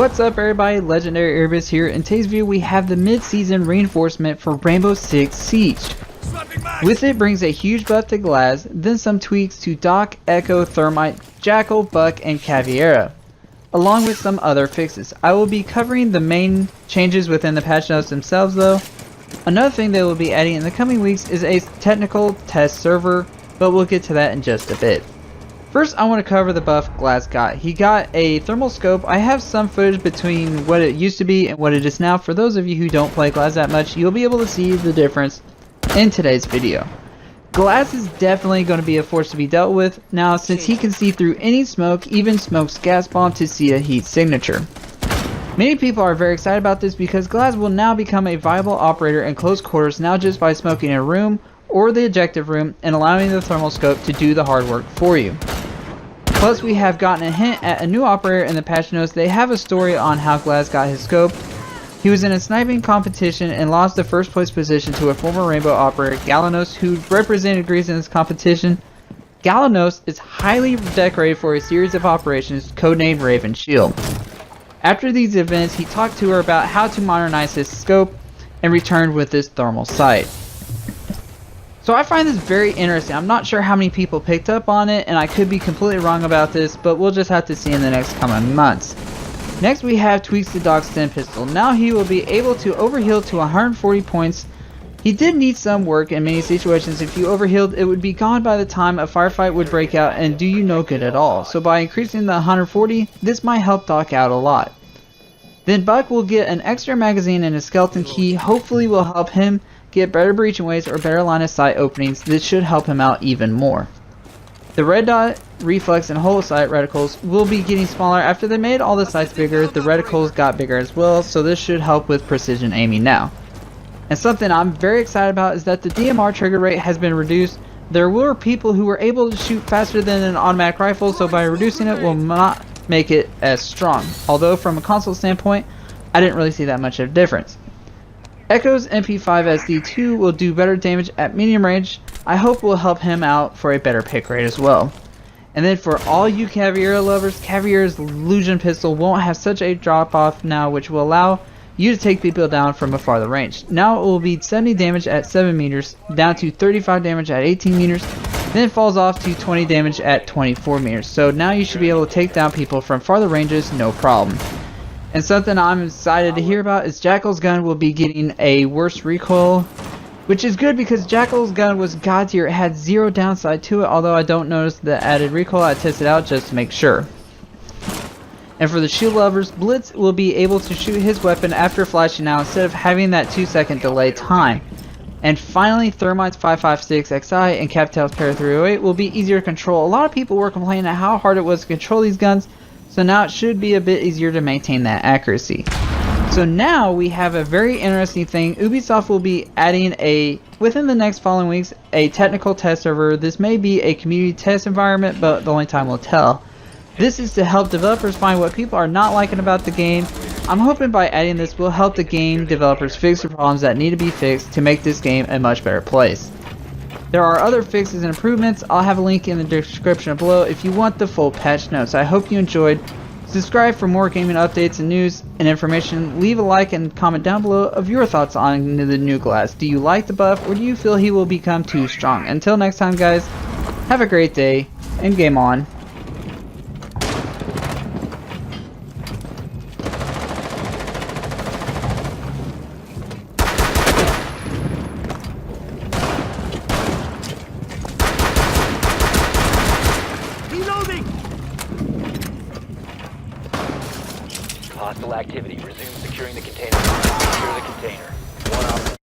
What's up everybody, Legendary Erebus here. In today's video we have the mid-season reinforcement for Rainbow Six Siege. With it brings a huge buff to Glaz, then some tweaks to Doc, Echo, Thermite, Jackal, Buck, and Caveira, along with some other fixes. I will be covering the main changes within the patch notes themselves though. Another thing they will be adding in the coming weeks is a technical test server, but we'll get to that in just a bit. First, I want to cover the buff Glaz got. He got a thermal scope. I have some footage between what it used to be and what it is now. For those of you who don't play Glaz that much, you'll be able to see the difference in today's video. Glaz is definitely going to be a force to be dealt with now, since he can see through any smoke, even Smoke's gas bomb, to see a heat signature. Many people are very excited about this because Glaz will now become a viable operator in close quarters, now just by smoking a room or the objective room and allowing the thermal scope to do the hard work for you. Plus, we have gotten a hint at a new operator in the patch notes. They have a story on how Glaz got his scope. He was in a sniping competition and lost the first place position to a former Rainbow operator, Galanos, who represented Greece in this competition. Galanos is highly decorated for a series of operations codenamed Raven Shield. After these events, he talked to her about how to modernize his scope and returned with this thermal sight. So I find this very interesting. I'm not sure how many people picked up on it, and I could be completely wrong about this, but we'll just have to see in the next coming months. Next, we have tweaks to Doc's Stim pistol. Now he will be able to overheal to 140 points. He did need some work in many situations. If you overhealed, it would be gone by the time a firefight would break out and do you no good at all. So by increasing the 140, this might help Doc out a lot. Then Buck will get an extra magazine and a skeleton key. Hopefully will help him get better breaching ways or better line of sight openings. This should help him out even more. The red dot, reflex, and holo sight reticles will be getting smaller. After they made all the sights bigger, the reticles got bigger as well, so this should help with precision aiming now. And something I'm very excited about is that the DMR trigger rate has been reduced. There were people who were able to shoot faster than an automatic rifle, so by reducing it will not make it as strong. Although from a console standpoint, I didn't really see that much of a difference. Echo's MP5 SD2 will do better damage at medium range. I hope will help him out for a better pick rate as well. And then for all you Caveira lovers, Caveira's Illusion pistol won't have such a drop off now, which will allow you to take people down from a farther range. Now it will be 70 damage at 7 meters, down to 35 damage at 18 meters, then it falls off to 20 damage at 24 meters. So now you should be able to take down people from farther ranges no problem. And something I'm excited to hear about is Jackal's gun will be getting a worse recoil, which is good because Jackal's gun was god tier. It had zero downside to it, although I don't notice the added recoil. I tested out just to make sure. And for the shield lovers, Blitz will be able to shoot his weapon after flashing out instead of having that 2-second delay time. And finally, Thermite's 5.56 XI and Capital's Para 308 will be easier to control. A lot of people were complaining at how hard it was to control these guns, so now it should be a bit easier to maintain that accuracy. So now we have a very interesting thing. Ubisoft will be adding within the next following weeks, a technical test server. This may be a community test environment, but the only time will tell. This is to help developers find what people are not liking about the game. I'm hoping by adding this will help the game developers fix the problems that need to be fixed to make this game a much better place. There are other fixes and improvements. I'll have a link in the description below if you want the full patch notes. I hope you enjoyed. Subscribe for more gaming updates and news and information. Leave a like and comment down below of your thoughts on the new Glaz. Do you like the buff, or do you feel he will become too strong? Until next time guys, have a great day and game on. Hostile activity. Resume securing the container. Secure the container. One op